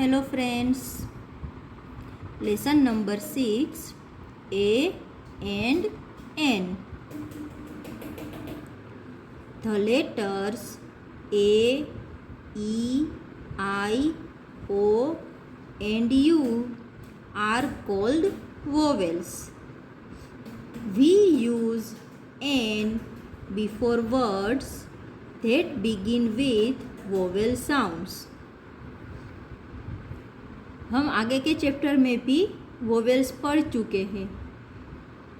Hello friends, lesson number 6, A and N. The letters A, E, I, O and U are called vowels. We use N before words that begin with vowel sounds. हम आगे के chapter में भी vowels पढ़ चुके हैं.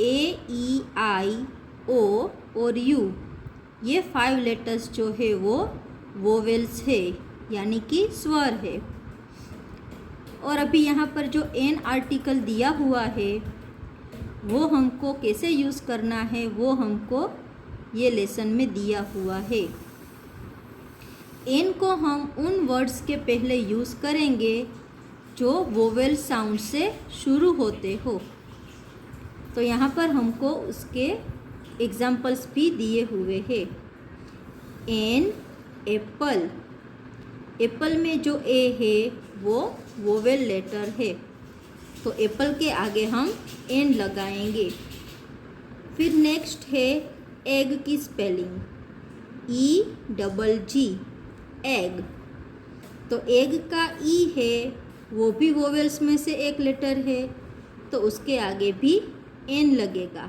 ए, ई, आई, ओ और you ये 5 लेटर्स जो है वो वोवेल्स है, यानी कि स्वर है. और अभी यहाँ पर जो एन आर्टिकल दिया हुआ है वो हमको कैसे यूज़ करना है वो हमको ये लेसन में दिया हुआ है. एन को हम उन वर्ड्स के पहले यूज़ करेंगे जो वोवेल साउंड से शुरू होते हो. तो यहाँ पर हमको उसके एग्जाम्पल्स भी दिए हुए हैं. एन एप्पल, एप्पल में जो ए है वो वोवेल लेटर है, तो एप्पल के आगे हम एन लगाएंगे. फिर नेक्स्ट है एग की स्पेलिंग, ई डबल जी, एग. तो एग का ई है वो भी वोवेल्स में से एक लेटर है, तो उसके आगे भी एन लगेगा.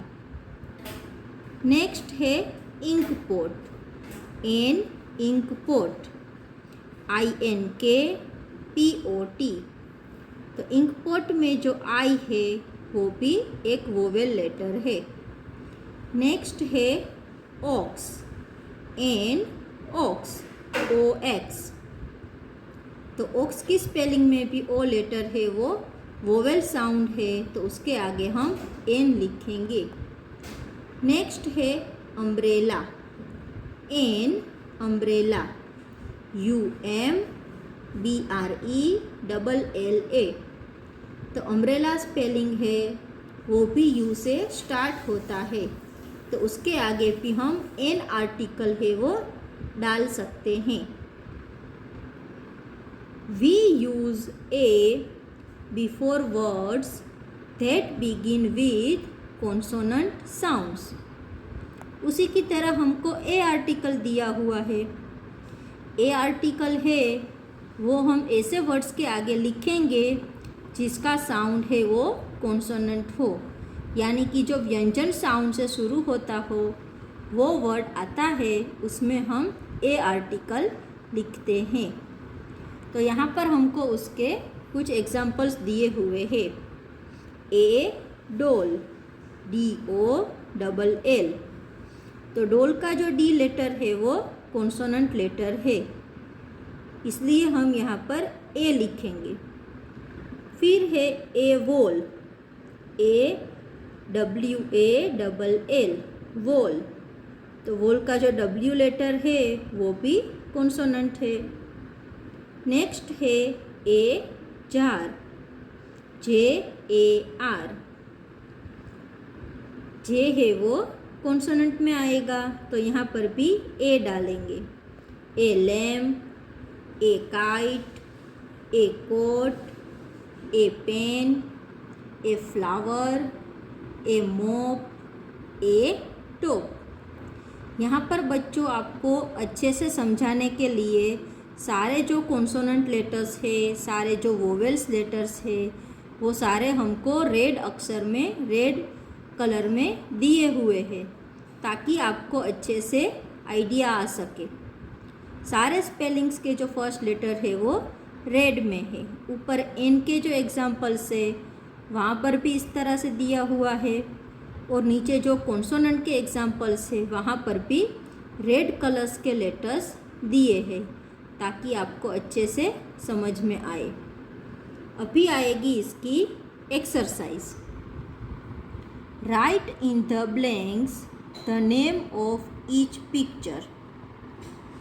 नेक्स्ट है ink pot, an ink pot, INKPOT. तो इंक पोट में जो आई है वो भी एक वोवेल लेटर है. नेक्स्ट है ऑक्स, एन ऑक्स, OX. तो ऑक्स की स्पेलिंग में भी ओ लेटर है, वो वोवेल साउंड है, तो उसके आगे हम एन लिखेंगे. नेक्स्ट है अम्ब्रेला, एन अम्ब्रेला, UMBRELLA. तो अम्ब्रेला स्पेलिंग है वो भी यू से स्टार्ट होता है, तो उसके आगे भी हम एन आर्टिकल है वो डाल सकते हैं. We use A before words that begin with consonant sounds. उसी की तरह हमको ए आर्टिकल दिया हुआ है. ए आर्टिकल है वो हम ऐसे वर्ड्स के आगे लिखेंगे जिसका साउंड है वो कॉन्सोनेंट हो, यानी कि जो व्यंजन साउंड से शुरू होता हो वो वर्ड आता है उसमें हम ए आर्टिकल लिखते हैं. तो यहाँ पर हमको उसके कुछ एग्जाम्पल्स दिए हुए हैं. ए डोल, DOLL. तो डोल का जो डी लेटर है वो कॉन्सोनेंट लेटर है, इसलिए हम यहाँ पर ए लिखेंगे. फिर है ए वोल, AWALL, वोल. तो वोल का जो डब्ल्यू लेटर है वो भी कॉन्सोनेंट है. नेक्स्ट है ए जार, JAR. जे है वो कॉन्सोनेंट में आएगा, तो यहाँ पर भी ए डालेंगे. A lamp, a kite, a coat, a pen, a flower, a mop, a top. यहाँ पर बच्चों आपको अच्छे से समझाने के लिए सारे जो कॉन्सोनेंट लेटर्स है, सारे जो वोवेल्स लेटर्स है वो सारे हमको रेड अक्षर में, रेड कलर में दिए हुए हैं, ताकि आपको अच्छे से आइडिया आ सके. सारे स्पेलिंग्स के जो फर्स्ट लेटर है वो रेड में है. ऊपर एन के जो एग्जाम्पल्स है वहाँ पर भी इस तरह से दिया हुआ है, और नीचे जो कॉन्सोनेंट के एग्जाम्पल्स है वहाँ पर भी रेड कलर्स के लेटर्स दिए हैं, ताकि आपको अच्छे से समझ में आए. अभी आएगी इसकी exercise. Write in the blanks the name of each picture.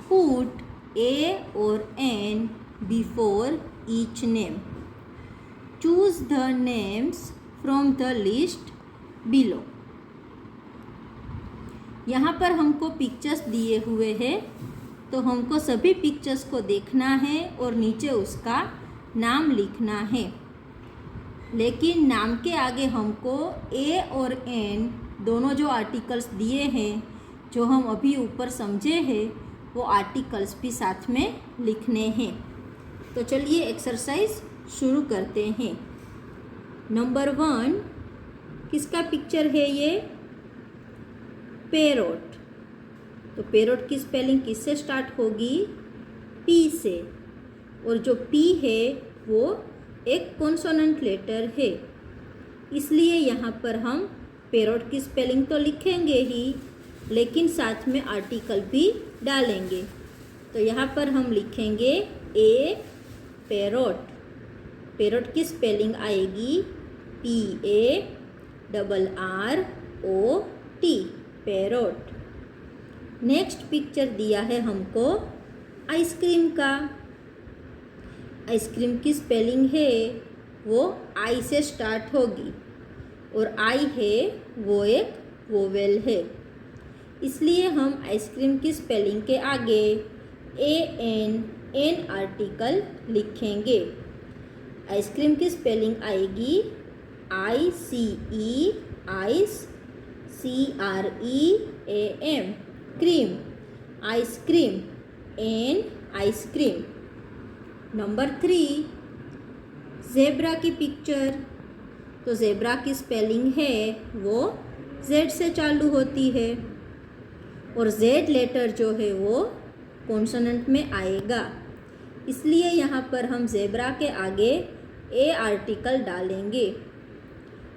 Put a और an before each name. Choose the names from the list below. यहाँ पर हमको पिक्चर्स दिए हुए हैं, तो हमको सभी पिक्चर्स को देखना है और नीचे उसका नाम लिखना है। लेकिन नाम के आगे हमको ए और एन दोनों जो आर्टिकल्स दिए हैं, जो हम अभी ऊपर समझे हैं, वो आर्टिकल्स भी साथ में लिखने हैं। तो चलिए एक्सरसाइज शुरू करते हैं। नंबर 1, किसका पिक्चर है ये? पैरोट। तो पैरोट की स्पेलिंग किससे स्टार्ट होगी? पी से। और जो पी है वो एक कॉन्सोनेंट लेटर है, इसलिए यहाँ पर हम पैरोट की स्पेलिंग तो लिखेंगे ही, लेकिन साथ में आर्टिकल भी डालेंगे। तो यहाँ पर हम लिखेंगे ए पैरोट। पैरोट की स्पेलिंग आएगी PARROT, पैरोट। नेक्स्ट पिक्चर दिया है हमको आइसक्रीम का। आइसक्रीम की स्पेलिंग है वो आई से स्टार्ट होगी, और आई है वो एक वोवेल है, इसलिए हम आइसक्रीम की स्पेलिंग के आगे एन आर्टिकल लिखेंगे। आइसक्रीम की स्पेलिंग आएगी ICE, ice, CREAM, cream, ice cream, an ice cream. Number 3, zebra की पिक्चर। तो ज़ेब्रा की स्पेलिंग है वो Z से चालू होती है, और Z लेटर जो है वो कॉन्सोनेंट में आएगा, इसलिए यहाँ पर हम ज़ेब्रा के आगे ए आर्टिकल डालेंगे।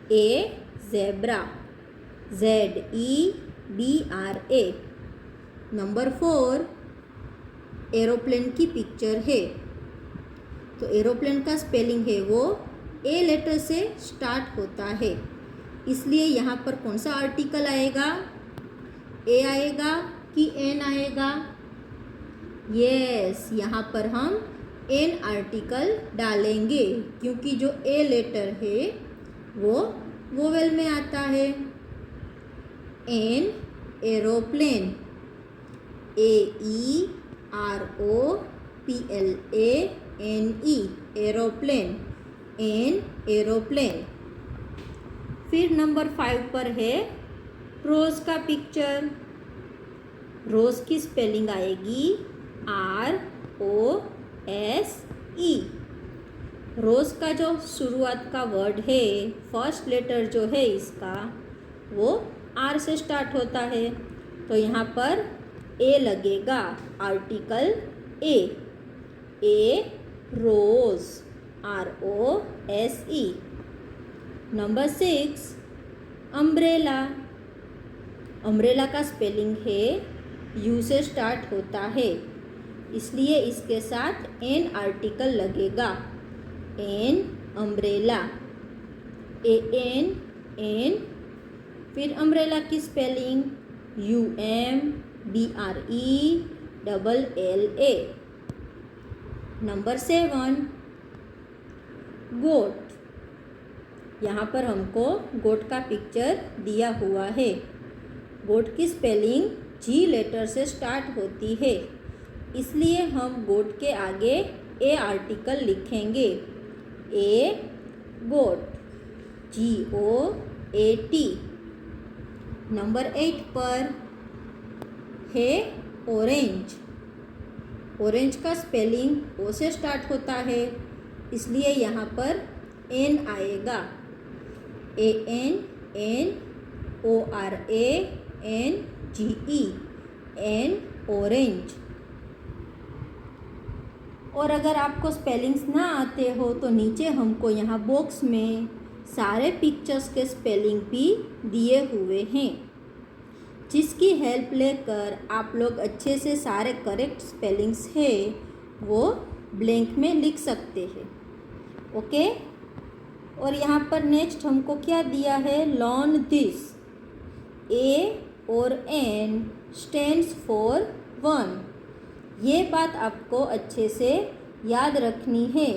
ए ज़ेब्रा, ZEBRA। नंबर 4, एरोप्लेन की पिक्चर है। तो एरोप्लेन का स्पेलिंग है वो ए लेटर से स्टार्ट होता है, इसलिए यहाँ पर कौन सा आर्टिकल आएगा? ए आएगा कि एन आएगा? यस, यहाँ पर हम एन आर्टिकल डालेंगे, क्योंकि जो ए लेटर है वो वोवेल में आता है। An aeroplane, AEROPLANE, aeroplane, an aeroplane. फिर नंबर 5 पर है रोज़ का पिक्चर। रोज़ की स्पेलिंग आएगी ROSE। रोज़ का जो शुरुआत का वर्ड है, फर्स्ट लेटर जो है इसका वो R से स्टार्ट होता है, तो यहाँ पर ए लगेगा, article a rose, ROSE। Number 6, umbrella. Umbrella का स्पेलिंग है यू से स्टार्ट होता है, इसलिए इसके साथ एन आर्टिकल लगेगा। An umbrella, an. फिर अम्ब्रेला की स्पेलिंग UMBRELLA। Number 7, goat. यहाँ पर हमको गोट का पिक्चर दिया हुआ है। गोट की स्पेलिंग G लेटर से स्टार्ट होती है, इसलिए हम गोट के आगे ए आर्टिकल लिखेंगे। ए गोट, GOAT। नंबर 8 पर है ऑरेंज। ऑरेंज का स्पेलिंग ओ से स्टार्ट होता है, इसलिए यहाँ पर एन आएगा। ANNORANGE, N orange. और अगर आपको स्पेलिंग्स ना आते हो तो नीचे हमको यहाँ बॉक्स में सारे पिक्चर्स के स्पेलिंग भी दिए हुए हैं, जिसकी हेल्प लेकर आप लोग अच्छे से सारे करेक्ट स्पेलिंग्स है वो ब्लैंक में लिख सकते हैं। ओके। और यहाँ पर नेक्स्ट हमको क्या दिया है? Learn this. ए और एन स्टैंड्स फॉर 1। ये बात आपको अच्छे से याद रखनी है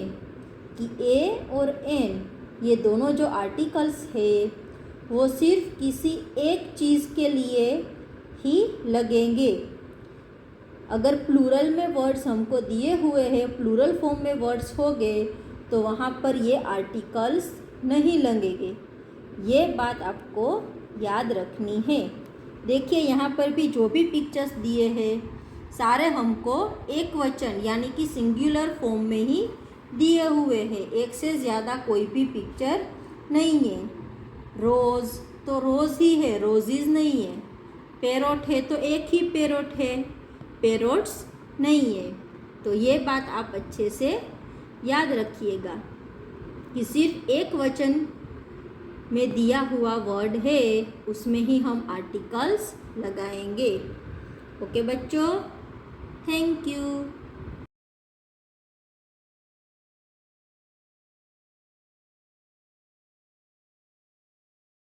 कि ए और एन ये दोनों जो आर्टिकल्स है वो सिर्फ किसी एक चीज़ के लिए ही लगेंगे। अगर प्लूरल में वर्ड्स हमको दिए हुए हैं, प्लूरल फॉर्म में वर्ड्स हो गए, तो वहाँ पर ये आर्टिकल्स नहीं लगेंगे। ये बात आपको याद रखनी है। देखिए यहाँ पर भी जो भी पिक्चर्स दिए हैं सारे हमको एक वचन यानी कि सिंगुलर फॉर्म में ही दिए हुए हैं, एक से ज़्यादा कोई भी पिक्चर नहीं है। रोज़ तो रोज़ ही है, रोज़ीज़ नहीं है। पैरोट है तो एक ही पैरोट है, पैरोट्स नहीं है। तो ये बात आप अच्छे से याद रखिएगा कि सिर्फ एक वचन में दिया हुआ वर्ड है उसमें ही हम आर्टिकल्स लगाएंगे। ओके बच्चों, थैंक यू।